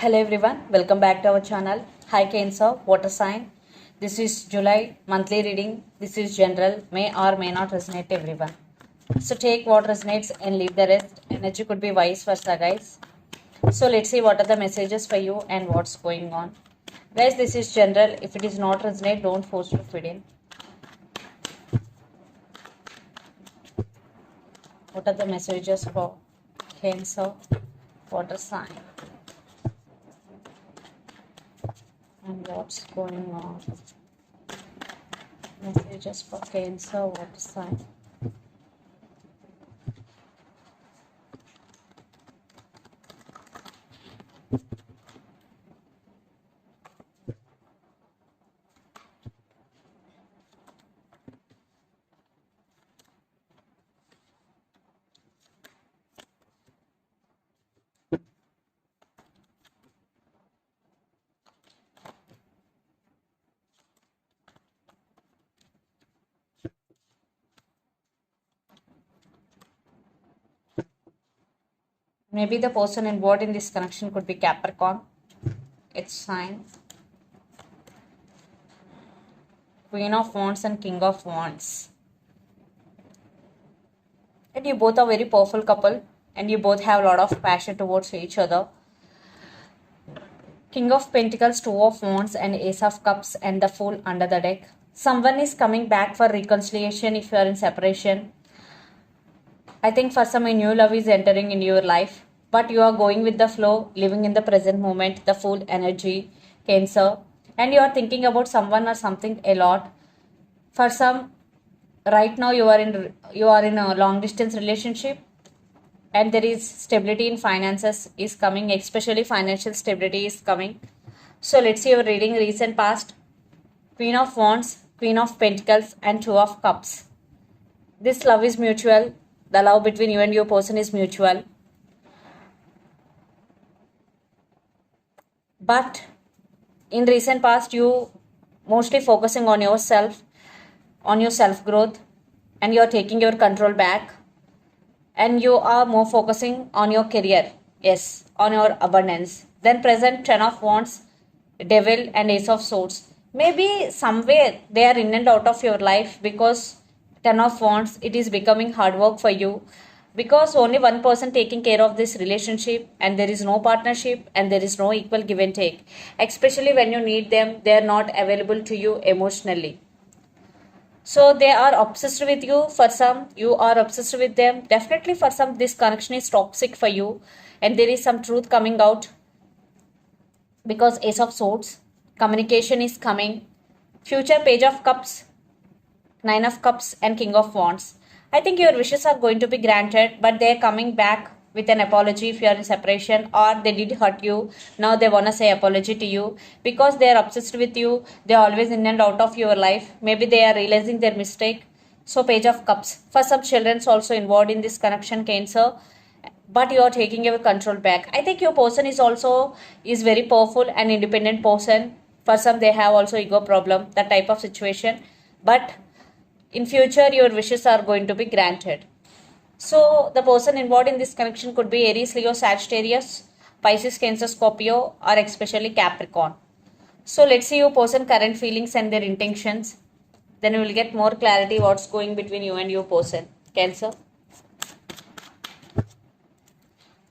Hello everyone, welcome back to our channel. Hi Cancer, water sign. This is July monthly reading. This is general, may or may not resonate everyone. So take what resonates and leave the rest. Energy could be vice versa, guys. So let's see what are the messages for you and what's going on. Guys, this is general. If it is not resonate, don't force to fit in. What are the messages for Cancer, water sign? And what's going on? Messages for Cancer, water sign. Maybe the person involved in this connection could be Capricorn. Its sign. Queen of Wands and King of Wands. And you both are very powerful couple. And you both have a lot of passion towards each other. King of Pentacles, Two of Wands and Ace of Cups and the Fool under the deck. Someone is coming back for reconciliation if you are in separation. I think for some a new love is entering in your life. But you are going with the flow, living in the present moment, the full energy, Cancer. And you are thinking about someone or something a lot. For some, right now you are in a long distance relationship and there is stability in finances is coming, especially financial stability is coming. So let's see your reading recent past. Queen of Wands, Queen of Pentacles and Two of Cups. This love is mutual. The love between you and your person is mutual. But in recent past, you mostly focusing on yourself, on your self growth, and you are taking your control back, and you are more focusing on your career, yes, on your abundance. Then present 10 of Wands, Devil and Ace of Swords. Maybe somewhere they are in and out of your life because 10 of Wands, it is becoming hard work for you because only one person taking care of this relationship and there is no partnership and there is no equal give and take. Especially when you need them, they are not available to you emotionally. So they are obsessed with you. For some, you are obsessed with them. Definitely for some, this connection is toxic for you and there is some truth coming out because Ace of Swords, communication is coming. Future Page of Cups, Nine of Cups and King of Wands. I think your wishes are going to be granted, but they're coming back with an apology if you are in separation or they did hurt you. Now they want to say apology to you because they are obsessed with you. They're always in and out of your life. Maybe they are realizing their mistake. So Page of Cups. For some children's also involved in this connection, Cancer. But you are taking your control back. I think your person is very powerful and independent person. For some they have also ego problem, that type of situation. But in future your wishes are going to be granted. So the person involved in this connection could be Aries, Leo, Sagittarius, Pisces, Cancer, Scorpio or especially Capricorn. So let's see your person current feelings and their intentions. Then we will get more clarity what's going between you and your person. Cancer.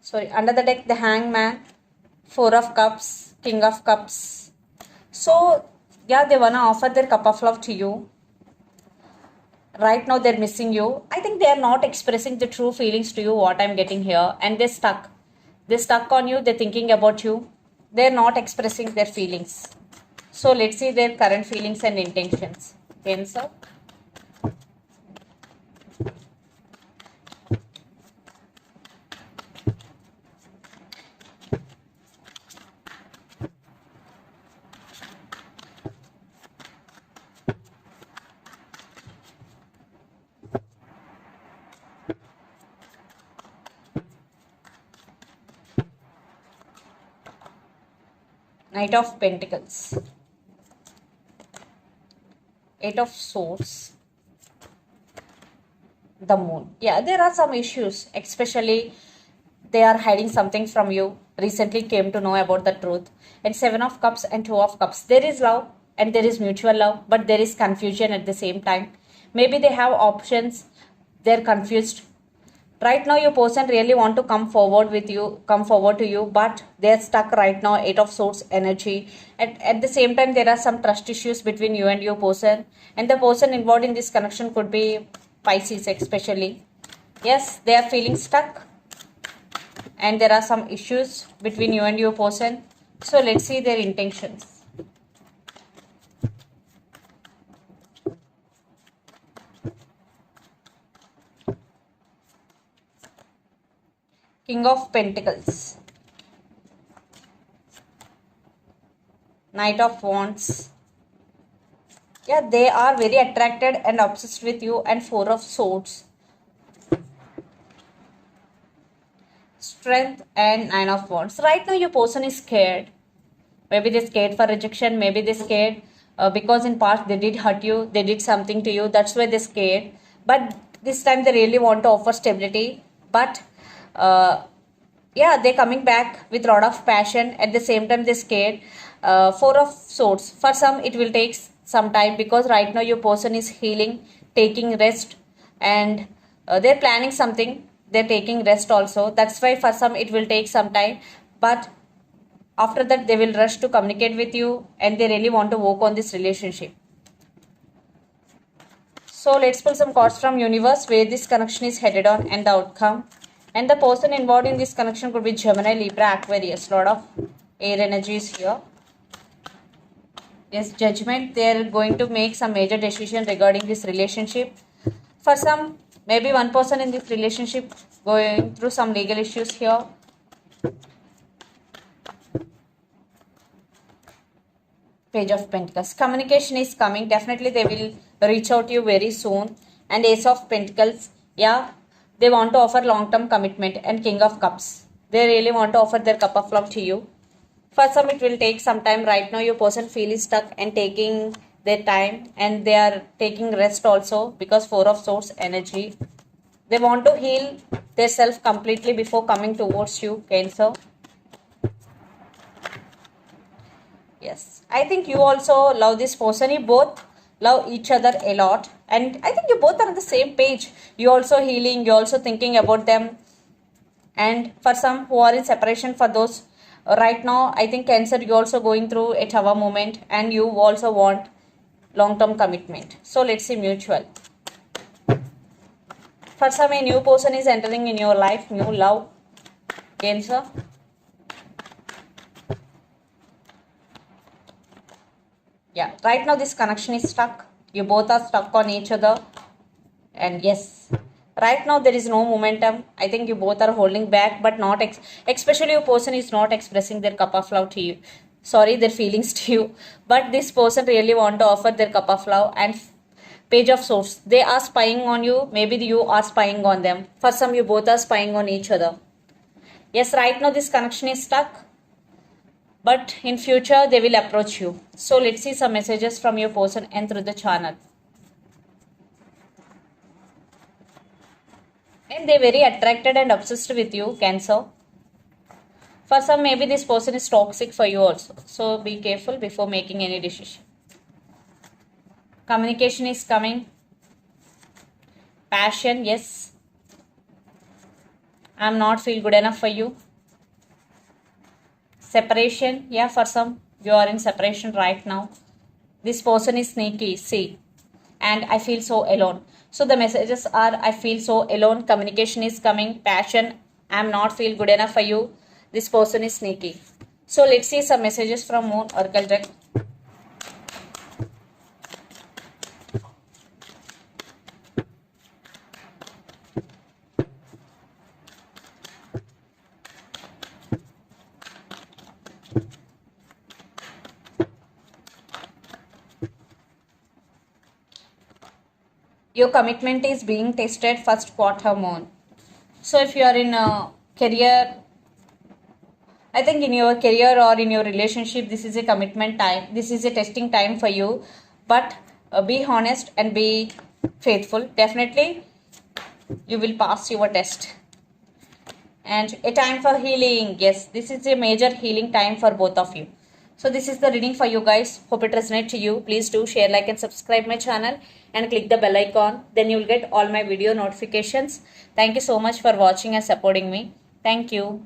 Sorry, under the deck the Hangman, Four of Cups, King of Cups. So yeah, they wanna offer their cup of love to you. Right now they're missing you. I think they are not expressing the true feelings to you, what I'm getting here, and they're stuck on you. They're thinking about you. They're not expressing their feelings. So let's see their current feelings and intentions. Cancer. Knight of Pentacles, Eight of Swords, the Moon. Yeah, there are some issues, especially they are hiding something from you, recently came to know about the truth. And Seven of Cups and Two of Cups, there is love and there is mutual love, but there is confusion at the same time. Maybe they have options, they're confused. Right now your person really want to come forward to you, but they're stuck right now. Eight of Swords energy. At the same time, there are some trust issues between you and your person, and the person involved in this connection could be Pisces especially. Yes, they are feeling stuck and there are some issues between you and your person. So let's see their intentions. King of Pentacles, Knight of Wands. Yeah, they are very attracted and obsessed with you, and Four of Swords, Strength, and Nine of Wands. Right now your person is scared. Maybe they're scared for rejection, maybe they're scared because in past they did hurt you, they did something to you, that's why they're scared. But this time they really want to offer stability, but yeah, they're coming back with a lot of passion. At the same time they're scared. Four of Swords, for some it will take some time, because right now your person is healing, taking rest, and they're planning something, they're taking rest also. That's why for some it will take some time, but after that they will rush to communicate with you, and they really want to work on this relationship. So let's pull some cards from universe where this connection is headed on and the outcome. And the person involved in this connection could be Gemini, Libra, Aquarius. Lot of air energies here. Yes, Judgment. They are going to make some major decision regarding this relationship. For some, maybe one person in this relationship going through some legal issues here. Page of Pentacles. Communication is coming. Definitely they will reach out to you very soon. And Ace of Pentacles. Yeah, they want to offer long-term commitment. And King of Cups. They really want to offer their cup of love to you. For some it will take some time. Right now your person feels stuck and taking their time. And they are taking rest also, because Four of Swords energy. They want to heal their self completely before coming towards you, Cancer. Yes, I think you also love this person. You both love each other a lot, and I think you both are on the same page. You also healing, you also thinking about them. And for some who are in separation, for those right now, I think Cancer, you also going through a tower moment, and you also want long-term commitment. So let's see mutual. For some, a new person is entering in your life, new love, Cancer. Yeah, right now this connection is stuck. You both are stuck on each other. And yes, right now there is no momentum. I think you both are holding back, but not especially your person is not expressing their cup of love to you. Sorry, their feelings to you. But this person really want to offer their cup of love. And Page of Swords, they are spying on you. Maybe you are spying on them. For some, you both are spying on each other. Yes, right now this connection is stuck, but in future they will approach you. So let's see some messages from your person and through the channel. And they're very attracted and obsessed with you, Cancer. For some, maybe this person is toxic for you also. So be careful before making any decision. Communication is coming. Passion, yes. I'm not feel good enough for you. Separation, yeah, for some you are in separation right now. This person is sneaky, see, and I feel so alone. So the messages are, I feel so alone. Communication is coming. Passion, I'm not feel good enough for you. This person is sneaky. So let's see some messages from Moon Oracle deck. Your commitment is being tested first quarter, Moon. So if you are in a career, I think in your career or in your relationship, this is a commitment time. This is a testing time for you. But be honest and be faithful. Definitely, you will pass your test. and a time for healing. Yes, this is a major healing time for both of you. So this is the reading for you guys. Hope it resonates to you. Please do share, like and subscribe my channel and click the bell icon. Then you will get all my video notifications. Thank you so much for watching and supporting me. Thank you.